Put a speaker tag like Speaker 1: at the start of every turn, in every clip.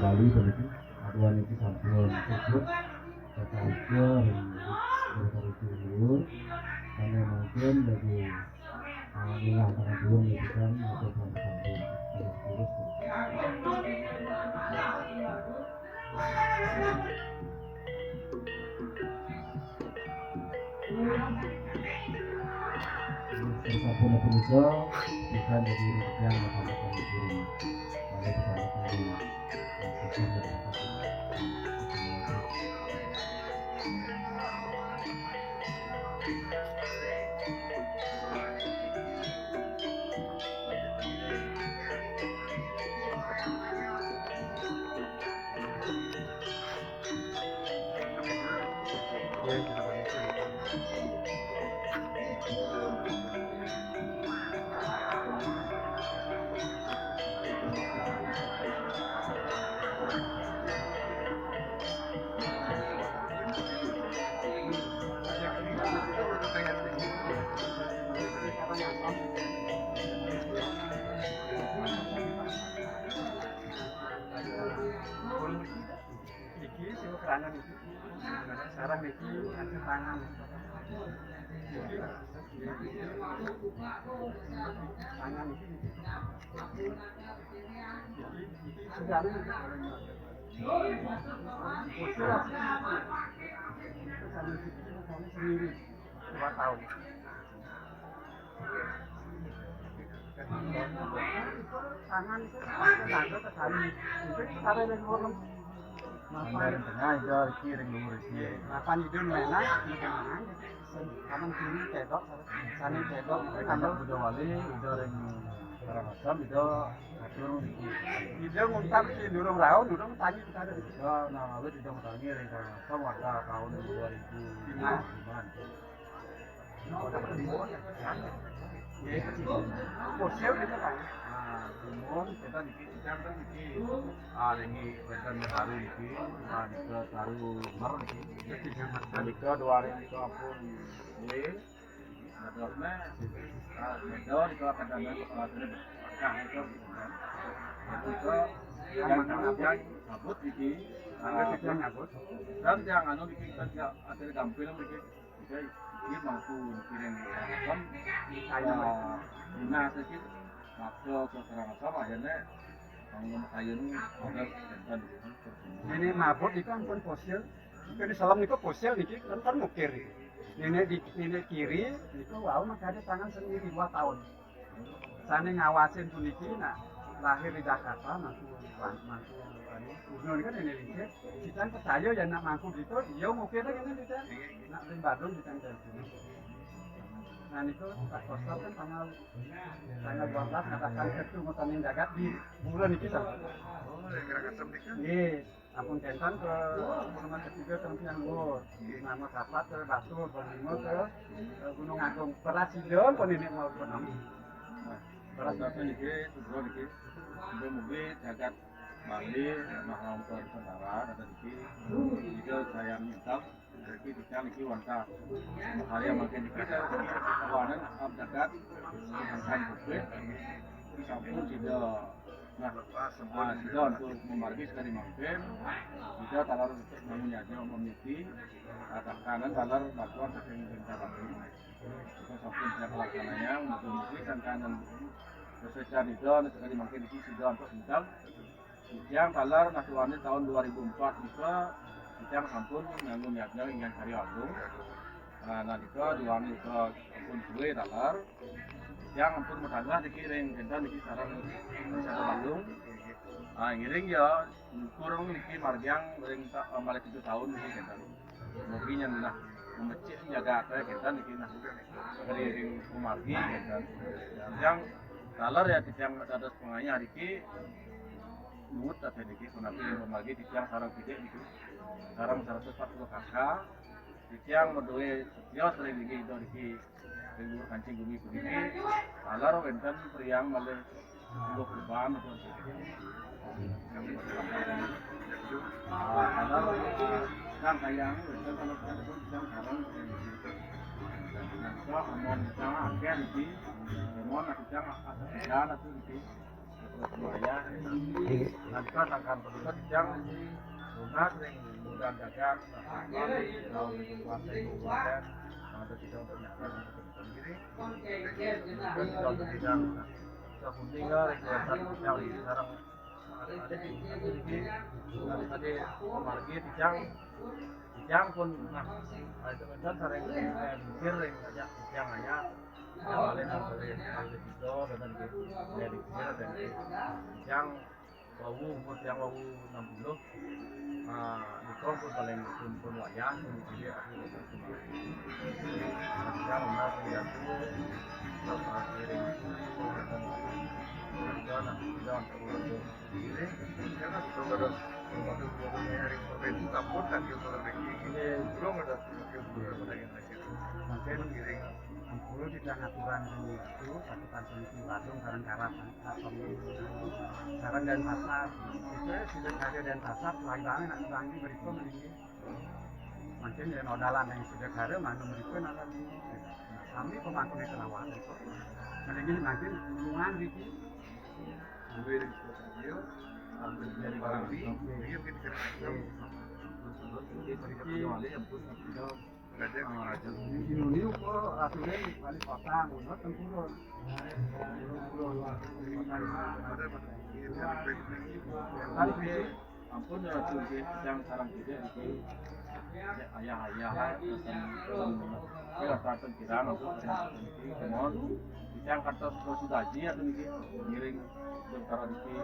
Speaker 1: Bali begitu aduan itu sampun cukup kata berkali-kali karena mungkin bagi mengatakan belum itu kan atau sampun virus sampun punika bisa jadi yang mengatakan belum oleh bersama di
Speaker 2: tangan itu sarang iki ada tangan tangan iki sekarang sendiri 2 tahun tangan itu ada sekali itu sekarang yang orang makan tengah itu kiri luar sini makan itu mana kanan kiri cedok sana cedok kanan udah wali udah yang terasam itu itu nguntap si durung raun durung tanya kita ada di situ nah lalu tidak tanya dari terasam warga tahun 2005 udah bertimbun ya fosil itu kan timbun kita dikit kita dikit ini wetan baru dikit dikit baru baru dikit 2000 itu apun ini adornya medor itu akan ada nah itu yang ngabut dikit yang ngabut dan yang anu dikit kita ada gampil dikit dia mampu kirim kan guna sedikit masuk ke serang akhirnya bangun kayu ada dan ini mabuk itu ampun fosil itu di salam itu fosil dikit kan mukir ini kiri itu wow maka ada tangan sendiri 2 tahun sana ngawasin puniki nak lahir di Jakarta mampu Gunung kan ini lihat, kita percaya ya nak mampu gitu, dia mungkin lagi nih kita, nak di Bandung kita jadi. Nah itu Pak Kostar kan tanggal 12 katakan ketemu tanin jagat di bulan itu sama. Oh, gerakan sembilan. Yes. Ampun kentan ke Gunung Ketiga Tempian Luhur, nama Kapat ke Batu, Bonimo ke Gunung Agung. Perasideun pun ini mau penam.
Speaker 3: Perasaan ini juga ini, sudah mungkin jagat Bali, mahal untuk saudara, kata diki, jika saya minta, jadi kita niki wanita, hari yang makin dikit, kawanan jagat, angkat bukit, sampun tidak. Nah, sudah untuk memarkis dari mampir, kita talar bangun aja memiliki, atas kanan talar batuan sering bencana ini. Kita sampai tidak pelaksananya untuk memiliki kanan secara itu, sekali makin di sudah untuk bintang. Yang talar nasuannya tahun 2004 juga, kita sampun nganggung niatnya ingin cari agung. Nah, itu jualan itu ampun suwe talar. Yang ampun matangga dikiring, kita niki sarang Bandung. Ah ngiring ya kurang niki marjang ring balik 7 tahun niki kita. Mungkin yang nah memecik jaga kita niki nah dari ring umargi kita. Yang talar ya yang ada penganya niki mut tapi niki punapi umargi yang sarang tidak niki. Sarang 140 kakak. Yang menduwe setia sering niki itu niki Rindu kancing bumi begini, talar wenten priang malah dua kurban atau yang talar kan sayang wenten kalau itu yang sekarang nanti amon sama akhir di amon nanti yang asal atau di Surabaya nanti akan penduduk yang lunak yang mudah dagang tahun 2020 ada tidak untuk nyata sendiri dan untuk bidang sepuntinggal yang sekarang ada di tadi pemargi dijang pun nah itu kan sering mikir yang aja yang hanya awalnya dari itu dan dari yang wawu umur yang wawu 60 Nikon pun paling pun wayang jadi aku kita mengenal yang sama kiring dan untuk ini karena sudah hari itu kampung dan kita lagi ini belum ada mungkin kiring Ampul tidak aturan itu satukan solusi Bandung sekarang dan pasar itu sudah ada dan pasar lain banget nak bangi berikut ini mungkin ya nodalan yang sudah ada mana berikut akan kami pemangku di Kenawan itu mungkin nanti hubungan di ambil video ambil dari barang di dia mungkin ini kok aturan paling kota mundur tempurun. Ampun ya cuci yang sarang tidak di ayah-ayah dan kita kiraan untuk kemon yang kata sudah aja atau nih miring sementara di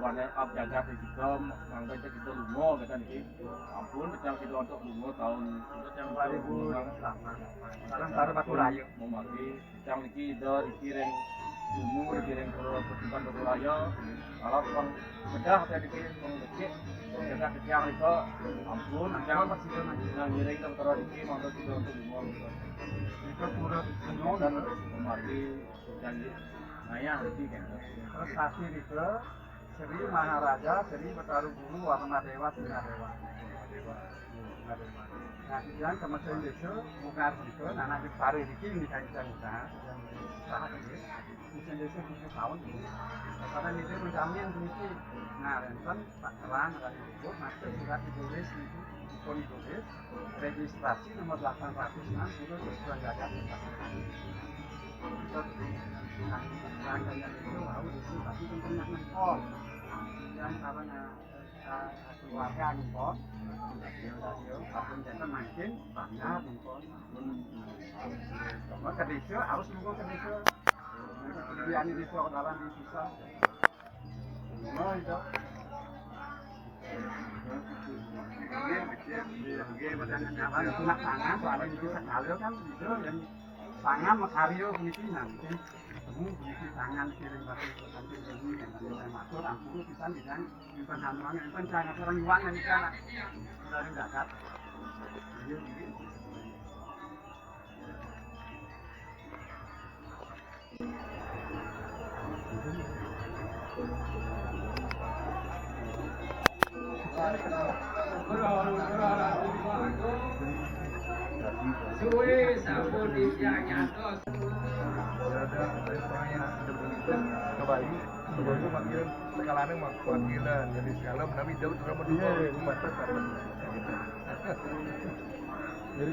Speaker 3: warna up jaga di kita mangga kita lumo kata nih ampun yang kita untuk lumo tahun yang 2008
Speaker 2: sekarang baru batu rayu
Speaker 3: mau mati yang niki dari kiring lumo kiring ke persimpan batu rayu kalau bang bedah tadi kiring bang becek jaga ketiang itu ampun jangan masih yang miring sementara di mangga kita untuk lumo
Speaker 2: itu kurang semua
Speaker 3: dan mati dan ayah nanti kan
Speaker 2: prestasi itu Sri Maharaja Sri Bataru Guru Warna Dewa Sinadewa nah kemudian kemudian desa bukan itu anak di Pari ini dikaitkan usaha yang usaha ini kemudian desa 7 tahun karena itu menjamin sendiri nah renten Pak Terang akan disebut nanti surat ditulis itu ditulis registrasi nomor 860 sesuai jaga rangkaian itu mau itu tapi tentunya nempel dan karena keluarga nempel apapun jasa makin bangga nempel cuma ke desa harus nunggu ke desa kemudian di desa dalam di sisa semua itu Tuna tangan, soalnya itu sekali kan itu yang tangan sama karyo kemisinan. ilmu di tangan kirim batu nanti ilmu yang nanti masuk ampun bisa dengan bukan hamuan bukan jangan orang yuan yang kan dari zakat.
Speaker 4: Suwe sampun dijanyatos.
Speaker 5: Kembali sebelumnya makin sekalanya makinan jadi sekala menawi jauh juga menunggu batas jadi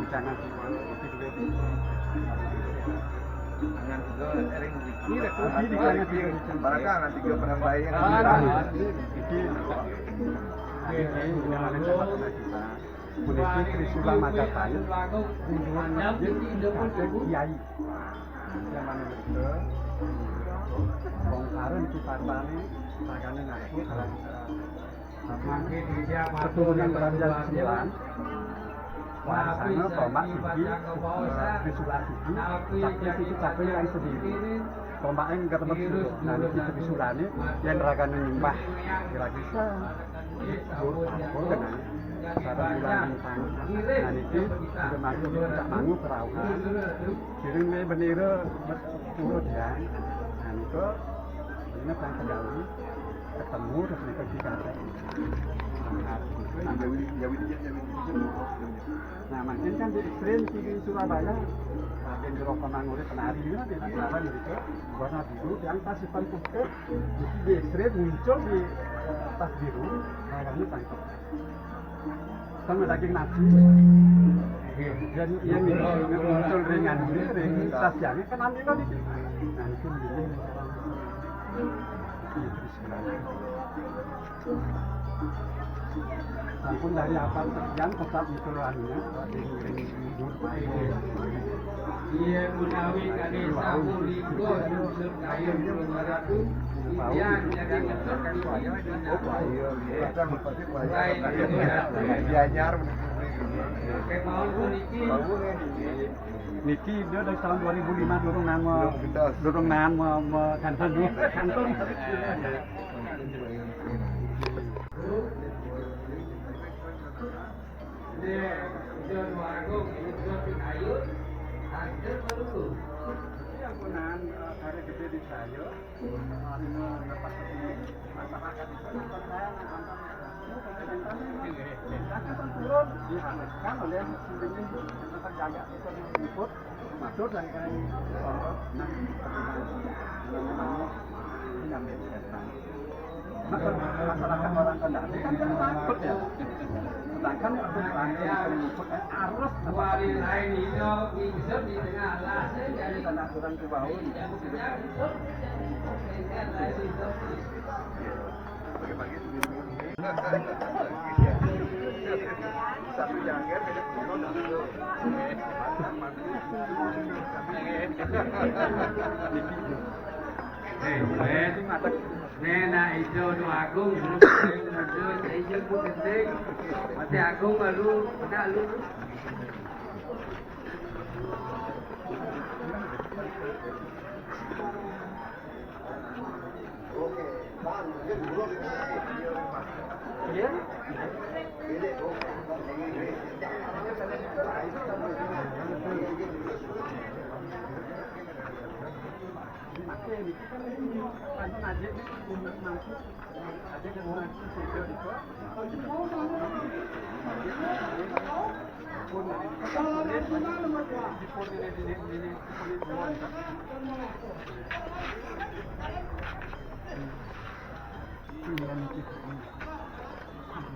Speaker 2: jangan
Speaker 5: barangkali nanti ke penang bayi yang
Speaker 2: Polisi Trisula Majapahit kunjungan masjid ada kiai yang mana itu bongkaran di Parmane makanya ngaku dalam keturunan Kerajaan Sembilan warisannya tombak suci Trisula suci sakti itu sakti yang sendiri tombaknya nggak tempat itu nah di Trisula ini yang raganya nyembah kira-kira aku dengan cara bilang tentang nah itu sudah masuk tidak mangu perahu kirim bendera turut ya nah itu ini kan kendali ketemu terus mereka dikata nah makin kan di ekstrim di Surabaya bagian di Rokoman udah penari juga di Surabaya itu warna biru yang tasipan putih di ekstrim muncul di tas biru warnanya tangkap sama daging nasi dan yang muncul ringan ini ring tas yang kan ambil lagi nah itu begini sampun dari apa sekian tetap itu lainnya
Speaker 4: Ia menawi kali sampun ligo serkaya berwaratu yang jadi ngetok di
Speaker 5: dianyar
Speaker 4: kemauan puniki
Speaker 2: Niki dia dari tahun 2005 durung nama kantor
Speaker 4: John Wargo itu ayu ada perlu
Speaker 2: yang gunaan hari gede di saya lepas masyarakat di sana turun dihaluskan oleh sendiri terjaga itu ikut masuk dan kalian masyarakat orang Kendari kan takut ya sedangkan pengikut arus
Speaker 4: wali lain itu bisa di tengah lasnya
Speaker 2: dari tanah kurang ke bawah satu jangkir beda
Speaker 4: Nena itu nu agung belum itu pun penting masih agung baru nak lu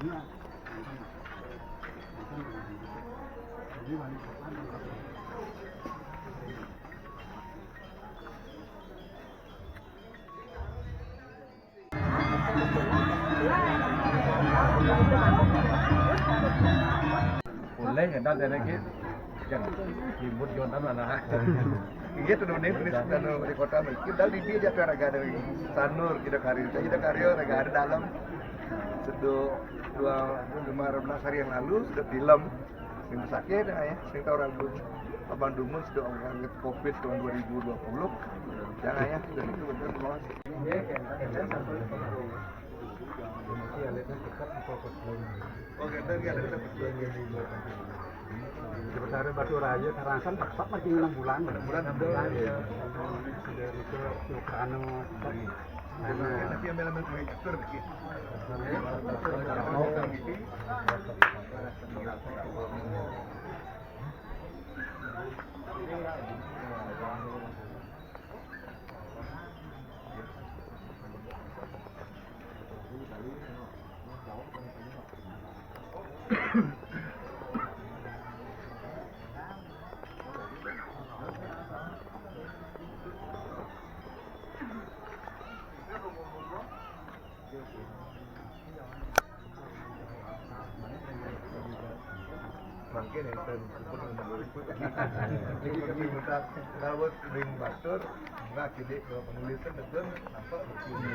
Speaker 3: Boleh kan ada lagi yang timur Yonan mana?
Speaker 5: Iya tuh nih di kota kita di dia jatuh raga dari Sanur kita karyo raga ada dalam sudah 15 hari yang lalu sudah film yang sakit ya sing tahu ragu Bandung sudah angkat Covid tahun 2020 jangan ya dan itu betul semua oh kita ada
Speaker 2: Sebenarnya Batu Raja Karangan tepat lagi 6 bulan.
Speaker 5: 6 bulan ya.
Speaker 2: Dari itu Sukarno.
Speaker 5: Nanti yang dalam bentuk hektar dikit. Mungkin yang tersebut jadi kami minta kalau ring batur nggak jadi kalau penulisan betul nampak begini.